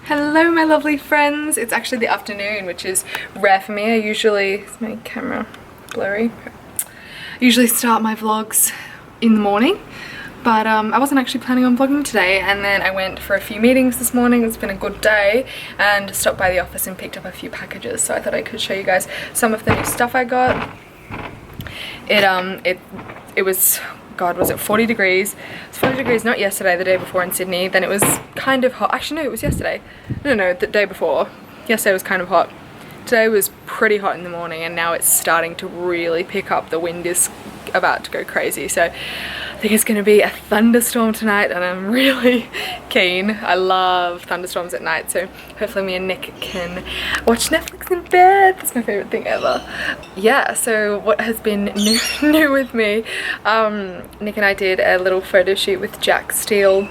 Hello my lovely friends. It's actually the afternoon, which is rare for me. Is my camera blurry? I usually start my vlogs in the morning, but I wasn't actually planning on vlogging today, and then I went for a few meetings this morning. It's been a good day, and stopped by the office and picked up a few packages, so I thought I could show you guys some of the new stuff I got. It was, God, was it 40 degrees? It was 40 degrees not yesterday, the day before in Sydney. Then it was kind of hot. Actually, no, it was yesterday. No, the day before. Yesterday was kind of hot. Today was pretty hot in the morning, and now it's starting to really pick up. The wind is about to go crazy, so I think it's going to be a thunderstorm tonight, and I'm really keen. I love thunderstorms at night, so hopefully me and Nick can watch Netflix in bed. That's my favorite thing ever. Yeah, so what has been new with me, Nick and I did a little photo shoot with Jack Steele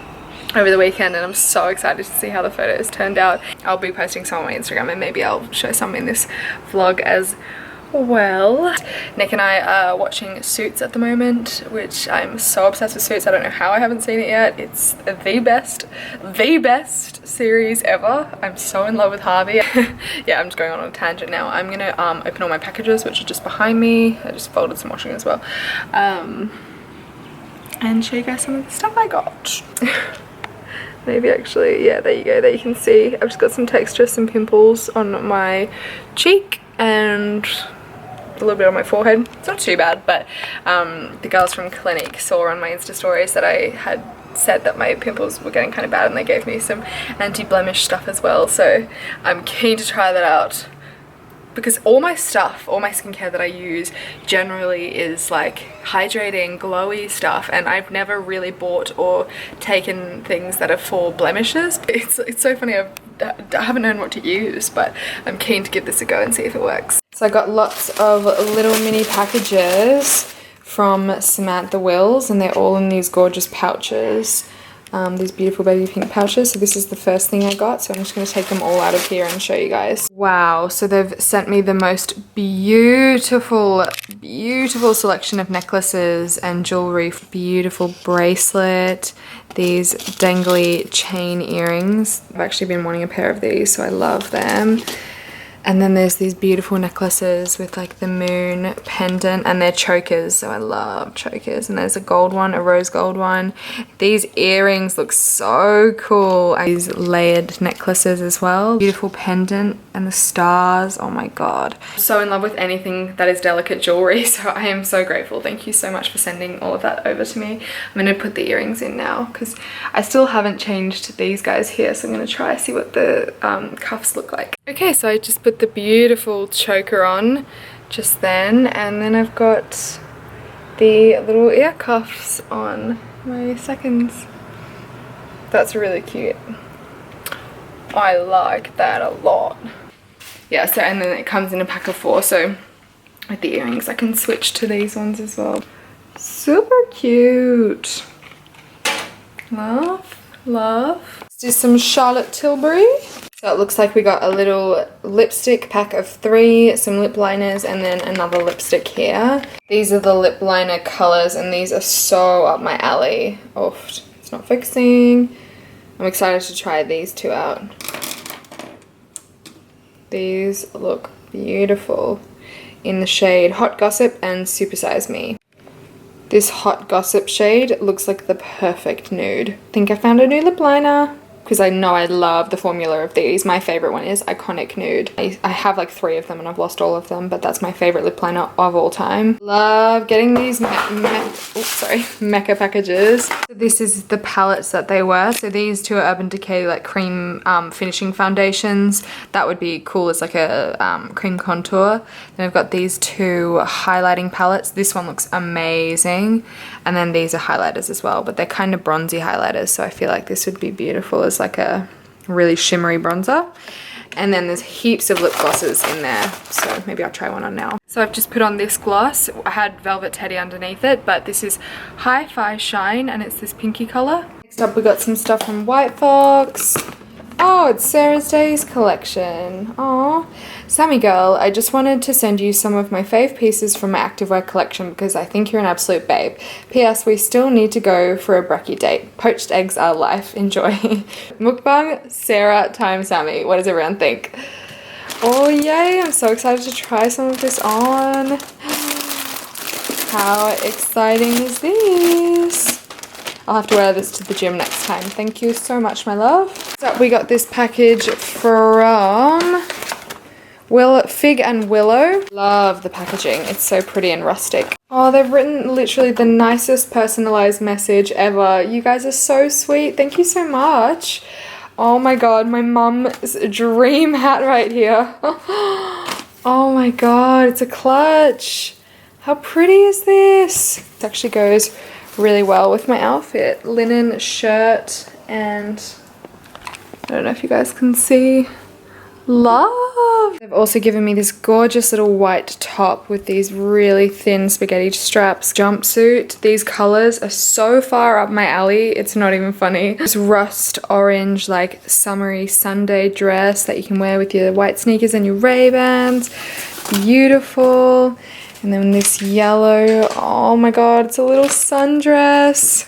over the weekend, and I'm so excited to see how the photos turned out. I'll be posting some on my Instagram, and maybe I'll show some in this vlog as well. Nick and I are watching Suits at the moment, which I'm so obsessed with Suits. I don't know how I haven't seen it yet. It's the best series ever. I'm so in love with Harvey. Yeah, I'm just going on a tangent now. I'm gonna open all my packages, which are just behind me. I just folded some washing as well, and show you guys some of the stuff I got. Maybe actually, yeah, there you go, there you can see I've just got some texture, some pimples on my cheek and a little bit on my forehead. It's not too bad, but the girls from Clinique saw on my Insta stories that I had said that my pimples were getting kind of bad, and they gave me some anti-blemish stuff as well, so I'm keen to try that out. Because all my skincare that I use generally is like hydrating, glowy stuff, and I've never really bought or taken things that are for blemishes. It's so funny, I haven't known what to use, but I'm keen to give this a go and see if it works. So I got lots of little mini packages from Samantha Wills, and they're all in these gorgeous pouches. These beautiful baby pink pouches. So this is the first thing I got, so I'm just going to take them all out of here and show you guys. Wow, so they've sent me the most beautiful selection of necklaces and jewelry. Beautiful bracelet, these dangly chain earrings. I've actually been wanting a pair of these, so I love them. And then there's these beautiful necklaces with like the moon pendant, and they're chokers, so I love chokers. And there's a gold one, a rose gold one. These earrings look so cool. These layered necklaces as well. Beautiful pendant and the stars, oh my god. I'm so in love with anything that is delicate jewelry, so I am so grateful. Thank you so much for sending all of that over to me. I'm gonna put the earrings in now because I still haven't changed these guys here, so I'm gonna try see what the cuffs look like. Okay, so I just put the beautiful choker on just then, and then I've got the little ear cuffs on my seconds. That's really cute. I like that a lot. Yeah, so and then it comes in a pack of 4, so with the earrings I can switch to these ones as well. Super cute. Love. Let's do some Charlotte Tilbury. So it looks like we got a little lipstick pack of 3, some lip liners, and then another lipstick here. These are the lip liner colors, and these are so up my alley. Oh, it's not fixing. I'm excited to try these 2 out. These look beautiful in the shade Hot Gossip and Supersize Me. This Hot Gossip shade looks like the perfect nude. I think I found a new lip liner, because I know I love the formula of these. My favorite one is Iconic Nude. I have like 3 of them and I've lost all of them, but that's my favorite lip liner of all time. Love getting these Mecca packages. So this is the palettes that they were. So these 2 are Urban Decay like cream finishing foundations. That would be cool as like a cream contour. Then I've got these 2 highlighting palettes. This one looks amazing. And then these are highlighters as well, but they're kind of bronzy highlighters, so I feel like this would be beautiful as like a really shimmery bronzer. And then there's heaps of lip glosses in there, so maybe I'll try one on now. So I've just put on this gloss. I had Velvet Teddy underneath it, but this is Hi-Fi Shine, and it's this pinky color. Next up we got some stuff from Whitefox. Oh, it's Sarah's Days collection. Aw. Sammy girl, I just wanted to send you some of my fave pieces from my activewear collection because I think you're an absolute babe. P.S. We still need to go for a brekkie date. Poached eggs are life. Enjoy. Mukbang Sarah times Sammy. What does everyone think? Oh yay, I'm so excited to try some of this on. How exciting is this? I'll have to wear this to the gym next time. Thank you so much, my love. So we got this package from Fig and Willow. Love the packaging. It's so pretty and rustic. Oh, they've written literally the nicest personalized message ever. You guys are so sweet. Thank you so much. Oh my god, my mum's dream hat right here. Oh my god, it's a clutch. How pretty is this? It actually goes really well with my outfit. Linen shirt and I don't know if you guys can see. Love! They've also given me this gorgeous little white top with these really thin spaghetti straps jumpsuit. These colors are so far up my alley, it's not even funny. This rust orange like summery Sunday dress that you can wear with your white sneakers and your Ray-Bans. Beautiful. And then this yellow, oh my god, it's a little sundress.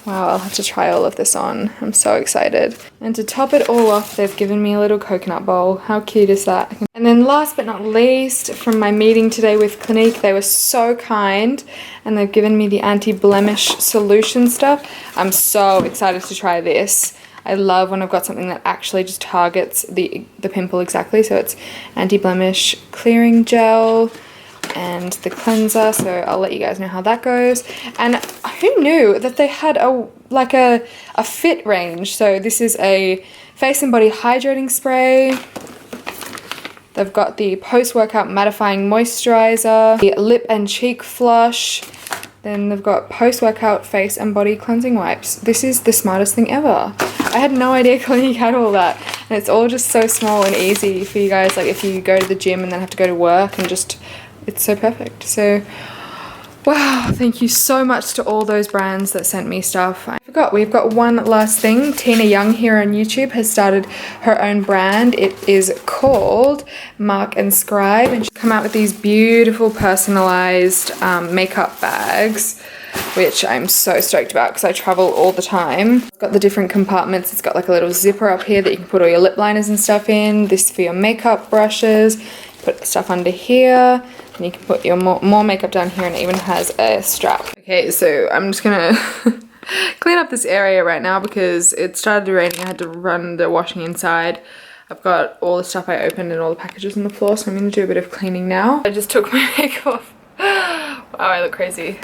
Wow, I'll have to try all of this on. I'm so excited. And to top it all off, they've given me a little coconut bowl. How cute is that? And then last but not least, from my meeting today with Clinique, they were so kind and they've given me the anti-blemish solution stuff. I'm so excited to try this. I love when I've got something that actually just targets the pimple exactly. So it's anti-blemish clearing gel and the cleanser, so I'll let you guys know how that goes. And who knew that they had a fit range? So this is a face and body hydrating spray. They've got the post-workout mattifying moisturizer, the lip and cheek flush. Then they've got post-workout face and body cleansing wipes. This is the smartest thing ever. I had no idea Clinique had all that. And it's all just so small and easy for you guys, like if you go to the gym and then have to go to work and just, it's so perfect. So wow, thank you so much to all those brands that sent me stuff. I forgot, we've got one last thing. Tina Young here on YouTube has started her own brand. It is called Muck and Scribe, and she's come out with these beautiful personalized makeup bags, which I'm so stoked about because I travel all the time. It's got the different compartments. It's got like a little zipper up here that you can put all your lip liners and stuff in. This for your makeup brushes. Put stuff under here. And you can put your more makeup down here, and it even has a strap. Okay, so I'm just gonna clean up this area right now because it started raining. I had to run the washing inside. I've got all the stuff I opened and all the packages on the floor, so I'm gonna do a bit of cleaning now. I just took my makeup off. Wow, I look crazy.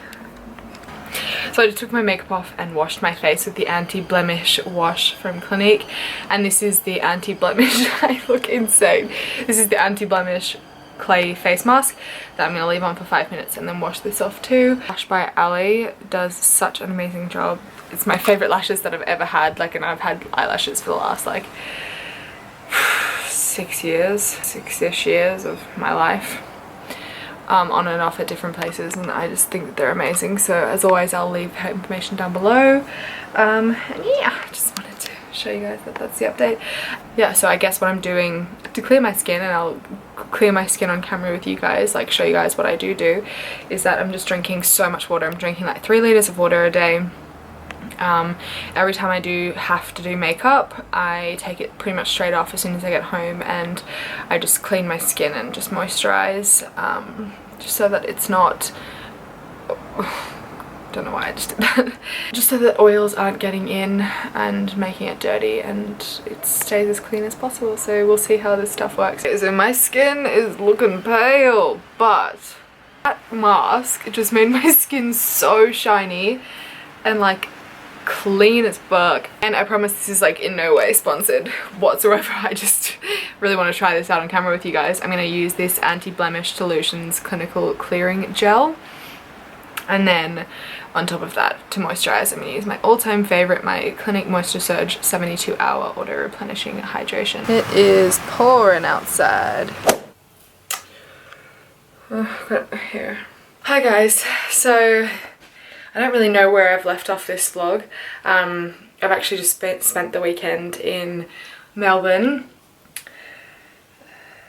So I just took my makeup off and washed my face with the anti-blemish wash from Clinique. And this is the anti-blemish, I look insane. This is the anti-blemish clay face mask that I'm going to leave on for 5 minutes and then wash this off too. Lash by Ali does such an amazing job. It's my favourite lashes that I've ever had, like, and I've had eyelashes for the last like 6-ish years of my life. On and off at different places, and I just think that they're amazing. So as always, I'll leave her information down below. And yeah, I just wanted to show you guys that that's the update. Yeah, so I guess what I'm doing to clear my skin, and I'll clear my skin on camera with you guys, like show you guys what I do, is that I'm just drinking so much water. I'm drinking like 3 liters of water a day. Every time I do have to do makeup, I take it pretty much straight off as soon as I get home, and I just clean my skin and just moisturize, just so that it's not, don't know why I just did that, just so that oils aren't getting in and making it dirty, and it stays as clean as possible. So we'll see how this stuff works. So my skin is looking pale, but that mask just made my skin so shiny and like clean as fuck. And I promise this is like in no way sponsored whatsoever. I just really want to try this out on camera with you guys. I'm going to use this Anti-Blemish Solutions Clinical Clearing Gel, and then on top of that, to moisturize, I'm going to use my all-time favorite, my Clinique Moisture Surge 72-hour auto replenishing hydration. It is pouring outside. Oh, got it here. Hi guys, so I don't really know where I've left off this vlog. I've actually just spent the weekend in Melbourne.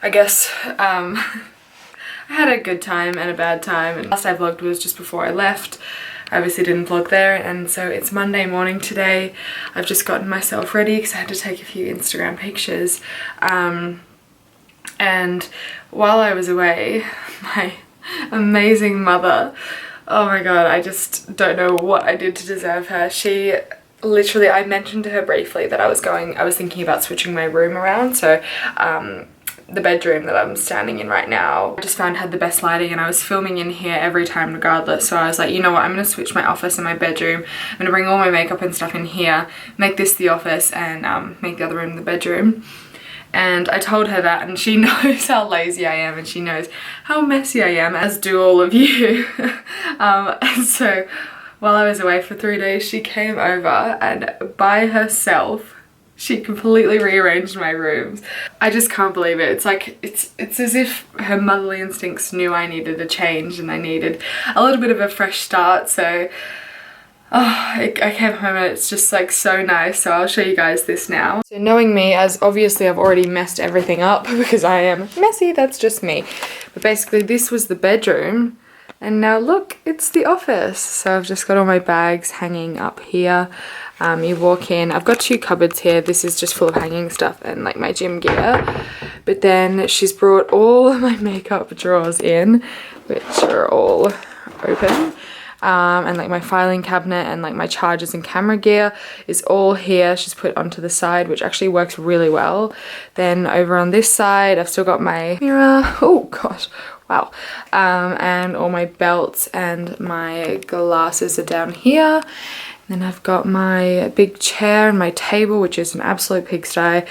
I guess I had a good time and a bad time, and last I vlogged was just before I left. I obviously didn't vlog there, and so it's Monday morning today. I've just gotten myself ready because I had to take a few Instagram pictures. And while I was away, my amazing mother, oh my god, I just don't know what I did to deserve her. She literally, I mentioned to her briefly that I was thinking about switching my room around. So the bedroom that I'm standing in right now, I just found had the best lighting, and I was filming in here every time regardless. So I was like, you know what, I'm gonna switch my office and my bedroom. I'm gonna bring all my makeup and stuff in here, make this the office, and make the other room the bedroom. And I told her that, and she knows how lazy I am, and she knows how messy I am, as do all of you. And so while I was away for 3 days, she came over, and by herself she completely rearranged my rooms. I just can't believe it. It's like, it's as if her motherly instincts knew I needed a change and I needed a little bit of a fresh start. So I came home and it's just like so nice. So I'll show you guys this now. So knowing me, as obviously I've already messed everything up because I am messy, that's just me. But basically this was the bedroom, and now look, it's the office. So I've just got all my bags hanging up here. You walk in, I've got 2 cupboards here. This is just full of hanging stuff and like my gym gear. But then she's brought all of my makeup drawers in, which are all open. And like my filing cabinet and like my chargers and camera gear is all here. She's put onto the side, which actually works really well. Then over on this side, I've still got my mirror. Oh gosh, wow. And all my belts and my glasses are down here. Then I've got my big chair and my table, which is an absolute pigsty,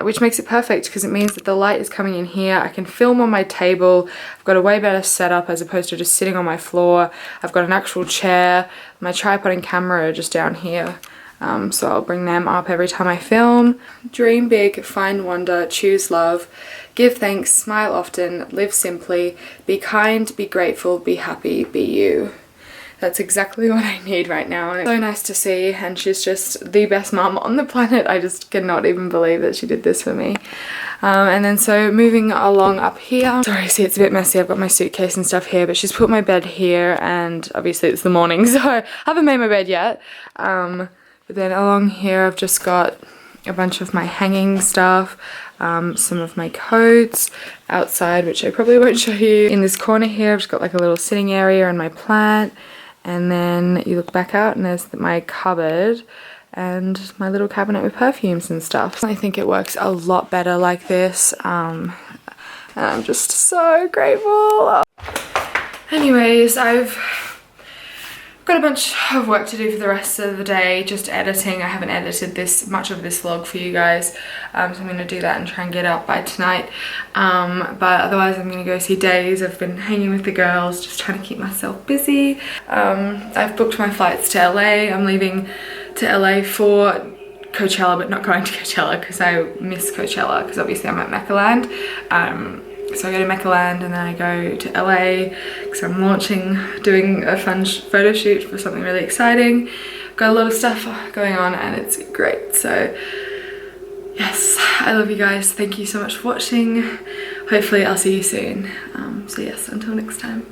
which makes it perfect because it means that the light is coming in here. I can film on my table. I've got a way better setup as opposed to just sitting on my floor. I've got an actual chair. My tripod and camera are just down here. So I'll bring them up every time I film. Dream big, find wonder, choose love, give thanks, smile often, live simply, be kind, be grateful, be happy, be you. That's exactly what I need right now, and it's so nice to see, and she's just the best mum on the planet. I just cannot even believe that she did this for me. And then so moving along up here, sorry, see it's a bit messy, I've got my suitcase and stuff here, but she's put my bed here, and obviously it's the morning so I haven't made my bed yet. But then along here I've just got a bunch of my hanging stuff, some of my coats outside, which I probably won't show you. In this corner here I've just got like a little sitting area and my plant. And then you look back out and there's my cupboard and my little cabinet with perfumes and stuff. I think it works a lot better like this, and I'm just so grateful. Anyways, I've got a bunch of work to do for the rest of the day, just editing. I haven't edited much of this vlog for you guys, so I'm going to do that and try and get out by tonight. But otherwise I'm going to go see Days. I've been hanging with the girls, just trying to keep myself busy. I've booked my flights to LA. I'm leaving to LA for Coachella, but not going to Coachella because I miss Coachella because obviously I'm at Meccaland. So I go to Meccaland and then I go to LA because I'm doing a fun photo shoot for something really exciting. Got a lot of stuff going on and it's great. So yes, I love you guys. Thank you so much for watching. Hopefully I'll see you soon. So yes, until next time.